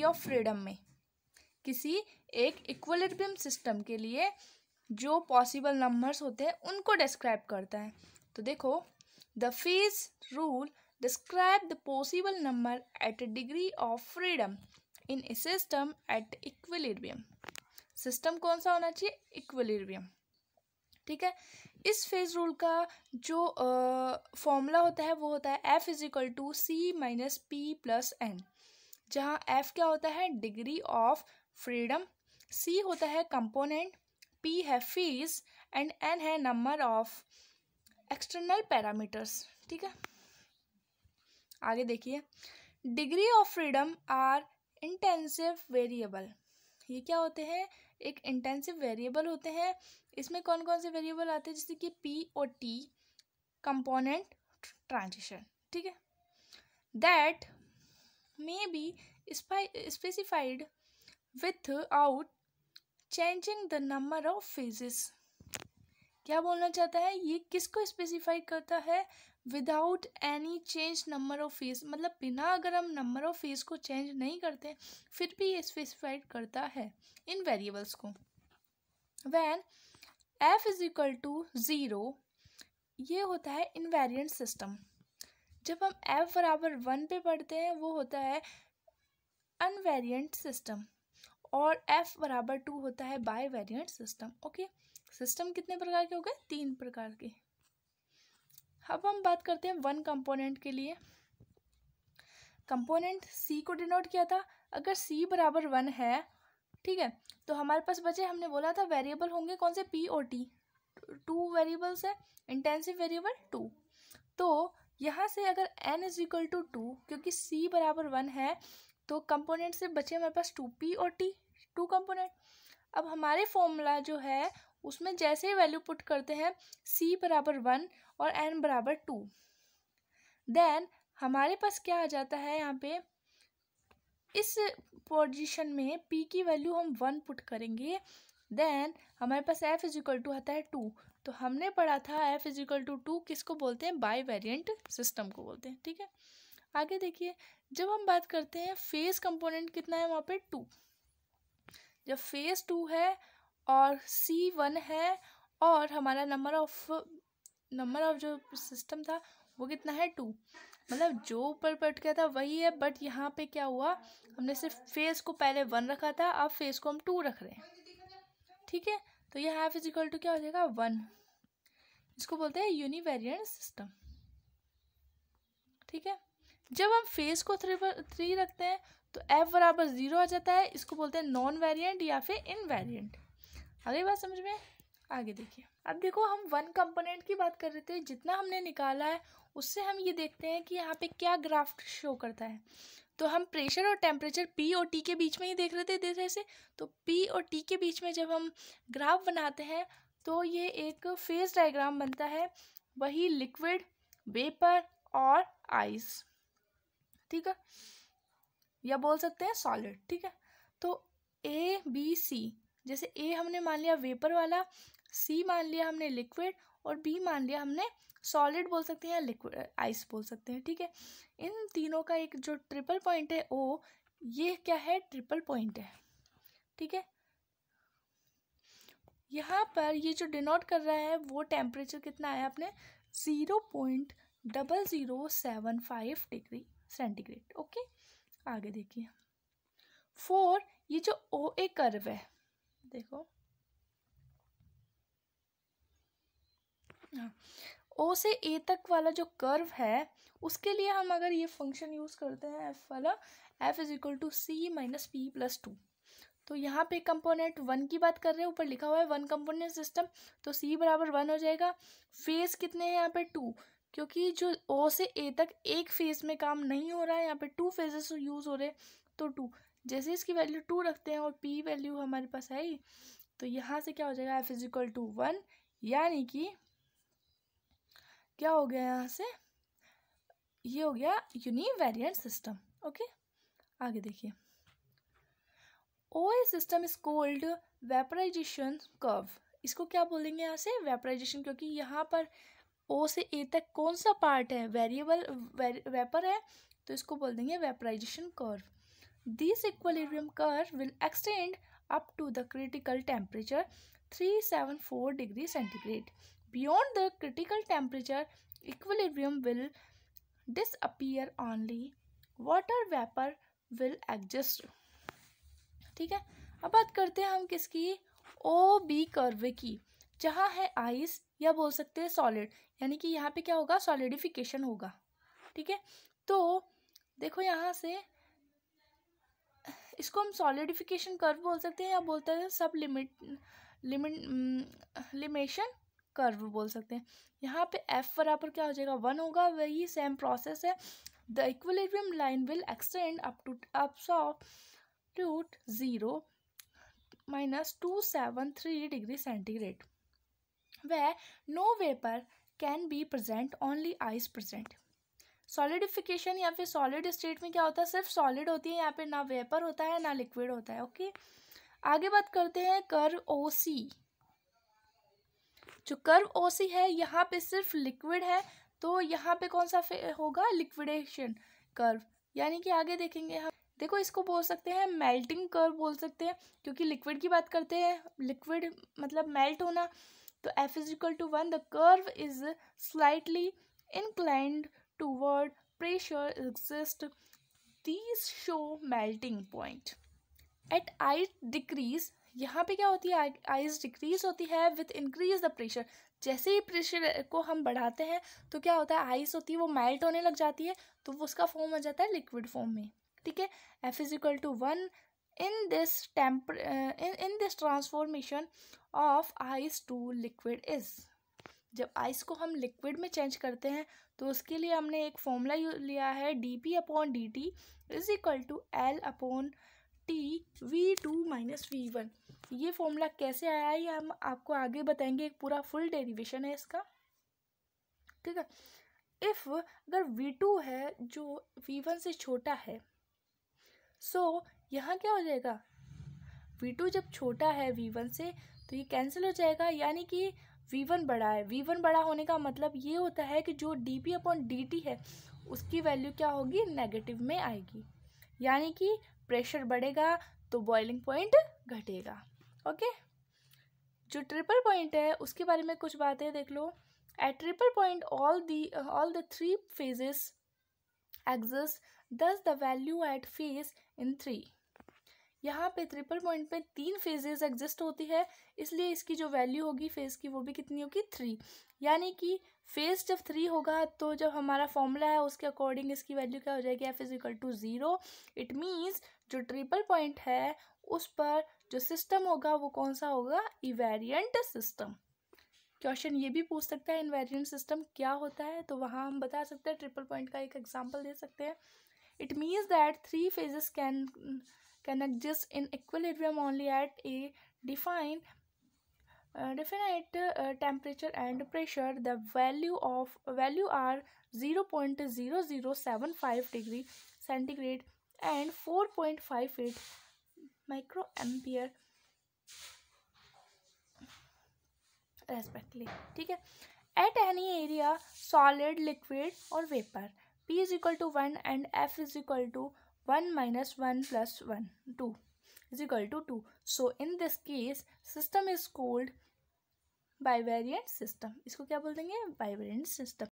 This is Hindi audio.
डिग्री ऑफ फ्रीडम में किसी एक इक्विलिब्रियम सिस्टम के लिए जो पॉसिबल नंबर्स होते हैं उनको डिस्क्राइब करता है। तो देखो, the phase rule describe the possible number at a degree of freedom in A system at equilibrium. System कौन सा होना चाहिए? इक्विलिब्रियम। ठीक है, इस फेज रूल का जो फॉर्मूला होता है वो होता है F is equal to C minus P plus N, जहाँ एफ क्या होता है? डिग्री ऑफ फ्रीडम, सी होता है कंपोनेंट, पी है फेज एंड एन है नंबर ऑफ एक्सटर्नल पैरामीटर्स। ठीक है, आगे देखिए, degree of freedom are intensive variable. ये क्या होते हैं? एक इंटेंसिव वेरिएबल होते हैं। इसमें कौन कौन से वेरिएबल आते हैं? जैसे कि पी और टी, कंपोनेंट, ट्रांजिशन। ठीक है, that may be specified without changing the number of phases. क्या बोलना चाहता है? ये किसको स्पेसिफाई करता है? Without any change number of phase, मतलब बिना अगर हम नंबर ऑफ फेज को चेंज नहीं करते फिर भी ये स्पेसिफाइड करता है इन वेरिएबल्स को। When F is equal to 0, ये होता है इनवेरिएंट सिस्टम। जब हम एफ बराबर 1 पे पढ़ते हैं वो होता है अनवेरिएंट सिस्टम, और एफ बराबर 2 होता है by variant system. Okay, system कितने प्रकार के हो गए? 3 प्रकार के। अब हम बात करते हैं वन कंपोनेंट के लिए। कंपोनेंट सी को डिनोट किया था। अगर सी बराबर 1 है, ठीक है, तो हमारे पास बचे, हमने बोला था वेरिएबल होंगे कौन से? पी और टी। 2 वेरिएबल्स है, इंटेंसिव वेरिएबल 2। तो यहाँ से अगर n इज इक्वल टू 2, क्योंकि c बराबर 1 है, तो कंपोनेंट से बचे हमारे पास 2 p और t, 2 कंपोनेंट। अब हमारे फॉर्मूला जो है उसमें जैसे ही वैल्यू पुट करते हैं c बराबर 1 और n बराबर 2, देन हमारे पास क्या आ जाता है? यहाँ पे इस पोजीशन में p की वैल्यू हम 1 पुट करेंगे, देन हमारे पास f इज इक्वल टू आता है 2। तो हमने पढ़ा था f इज इक्वल टू 2 किसको बोलते हैं? बाई वेरिएंट सिस्टम को बोलते हैं। ठीक है, आगे देखिए, जब हम बात करते हैं फेज कंपोनेंट कितना है वहाँ पे? 2। जब फेज 2 है और c 1 है और हमारा नंबर ऑफ जो सिस्टम था वो कितना है? 2। मतलब जो ऊपर पट गया था वही है, बट यहाँ पे क्या हुआ? हमने सिर्फ फेज को पहले 1 रखा था, अब फेज को हम 2 रख रहे हैं। ठीक है, तो ये एफ इज इक्वल टू क्या हो जाएगा? 1। इसको बोलते हैं यूनिवेरिएंट सिस्टम। ठीक है, जब हम फेज को 3 रखते हैं तो एफ बराबर 0 आ जाता है। इसको बोलते हैं नॉन वेरिएंट या फिर इनवेरिएंट। आगे बात समझ में? आगे देखिए, अब देखो, हम वन कंपोनेंट की बात कर रहे थे। जितना हमने निकाला है उससे हम ये देखते हैं कि यहाँ पे क्या ग्राफ शो करता है। तो हम प्रेशर और टेम्परेचर P और T के बीच में ही देख रहे थे जैसे। तो P और T के बीच में जब हम ग्राफ बनाते हैं तो ये एक फेज डायग्राम बनता है, वही लिक्विड, वेपर और आइस। ठीक है, या बोल सकते हैं सॉलिड। ठीक है, तो A B C, जैसे A हमने मान लिया वेपर वाला, C मान लिया हमने लिक्विड, और B मान लिया हमने सॉलिड बोल सकते हैं या लिक्विड आइस बोल सकते हैं। ठीक है, इन तीनों का एक जो ट्रिपल पॉइंट है O, ये क्या है? ट्रिपल पॉइंट है। ठीक है, यहाँ पर ये जो डिनोट कर रहा है वो टेम्परेचर कितना आया अपने? 0.0075 डिग्री सेंटीग्रेड। ओके, आगे देखिए, 4, ये जो OA कर्व है, देखो O से A तक वाला जो कर्व है उसके लिए हम अगर ये फंक्शन यूज करते हैं f वाला, f is equal to c minus P plus 2। तो यहाँ पे कंपोनेंट 1 की बात कर रहे हैं, ऊपर लिखा हुआ है वन कंपोनेंट सिस्टम, तो c बराबर 1 हो जाएगा। फेज कितने हैं यहाँ पे? 2, क्योंकि जो O से A तक एक फेज में काम नहीं हो रहा है, यहाँ पे 2 फेजेस यूज हो रहे हैं, तो 2। जैसे इसकी वैल्यू 2 रखते हैं और p वैल्यू हमारे पास आई, तो यहाँ से क्या हो जाएगा? f इज इक्वल टू 1, यानी कि क्या हो गया? यहाँ से ये हो गया यूनिवेरिएंट सिस्टम। ओके, आगे देखिए, OA system is called vaporization curve. इसको क्या बोलेंगे यहाँ से? वेपराइजेशन, क्योंकि यहाँ पर O से A तक कौन सा पार्ट है? वेरिएबल वेपर है, तो इसको बोल देंगे vaporization curve. This equilibrium curve will extend up to the critical temperature 374 degrees centigrade. Beyond the critical temperature, equilibrium will disappear, only water vapor will exist. ठीक है, अब बात करते हैं हम किसकी, ओ बी कर्व की, जहाँ है आइस या बोल सकते हैं सॉलिड, यानी कि यहाँ पे क्या होगा, सॉलिडिफिकेशन होगा. ठीक है, तो देखो यहाँ से इसको हम सॉलिडिफिकेशन कर्व बोल सकते हैं या बोलते हैं सब लिमिशन कर्व बोल सकते हैं. यहाँ पे एफ बराबर क्या हो जाएगा, 1 होगा. वही सेम प्रोसेस है. The equilibrium line will extend up to -0 -273 degree centigrade, where no vapor can be present, only ice present. Solidification या फिर सॉलिड स्टेट में क्या होता है, सिर्फ सॉलिड होती है, यहाँ पे ना वेपर होता है ना लिक्विड होता है. ओके, आगे बात करते हैं कर्व ओ सी. जो कर्व ओ सी है यहाँ पे सिर्फ लिक्विड है, तो यहाँ पे कौन सा होगा, लिक्विडेशन कर्व. यानी कि आगे देखेंगे हम, देखो इसको बोल सकते हैं मेल्टिंग कर्व बोल सकते हैं, क्योंकि लिक्विड की बात करते हैं, लिक्विड मतलब मेल्ट होना. तो F is equal to 1. The curve is slightly inclined toward pressure exist. These show melting point. At ice decrease, यहाँ पे क्या होती है, आइस डिक्रीज होती है विथ इंक्रीज द प्रेशर. जैसे ही प्रेशर को हम बढ़ाते हैं तो क्या होता है, आइस होती है वो मेल्ट होने लग जाती है, तो उसका फॉर्म हो जाता है लिक्विड फॉर्म में. ठीक है, F is equal to 1. In this transformation of ice to liquid is, जब आइस को हम लिक्विड में चेंज करते हैं तो उसके लिए हमने एक फॉर्मूला लिया है, dp/dt is equal to L/T V2 - V1. ये फॉर्मूला कैसे आया है ये हम आपको आगे बताएंगे, एक पूरा फुल डेरिवेशन है इसका. ठीक है, इफ अगर V2 है जो V1 से छोटा है, सो यहाँ क्या हो जाएगा, V2 जब छोटा है V1 से तो ये कैंसिल हो जाएगा, यानी कि V1 बड़ा है. V1 बड़ा होने का मतलब ये होता है कि जो dp/dt है उसकी वैल्यू क्या होगी, नेगेटिव में आएगी, यानी कि प्रेशर बढ़ेगा तो बॉइलिंग पॉइंट घटेगा. ओके, जो ट्रिपल पॉइंट है उसके बारे में कुछ बातें देख लो. At triple point all the 3 phases exist, thus the value at phase in 3. यहाँ पे ट्रिपल पॉइंट पे 3 फेजेस एग्जिस्ट होती है, इसलिए इसकी जो वैल्यू होगी फेज की वो भी कितनी होगी, 3. यानी कि फेज जब 3 होगा तो जब हमारा फॉर्मूला है उसके अकॉर्डिंग इसकी वैल्यू क्या हो जाएगी, F is equal to 0. It means जो ट्रिपल पॉइंट है उस पर जो सिस्टम होगा वो कौन सा होगा, इनवेरिएंट सिस्टम. क्वेश्चन ये भी पूछ सकता है इनवेरिएंट सिस्टम क्या होता है, तो वहाँ हम बता सकते हैं, ट्रिपल पॉइंट का एक एग्जाम्पल दे सकते हैं. It means that 3 phases can exist in equilibrium only at a definite temperature and pressure. The value are 0.0075 degree centigrade and 4.58 microampere respectively. ठीक है, at any area, solid, liquid और vapor, P is equal to 1 and F is equal to 1 - 1 + 1 2 is equal to 2. So in this case system is called bivariant system. इसको क्या बोल देंगे, bivariant system.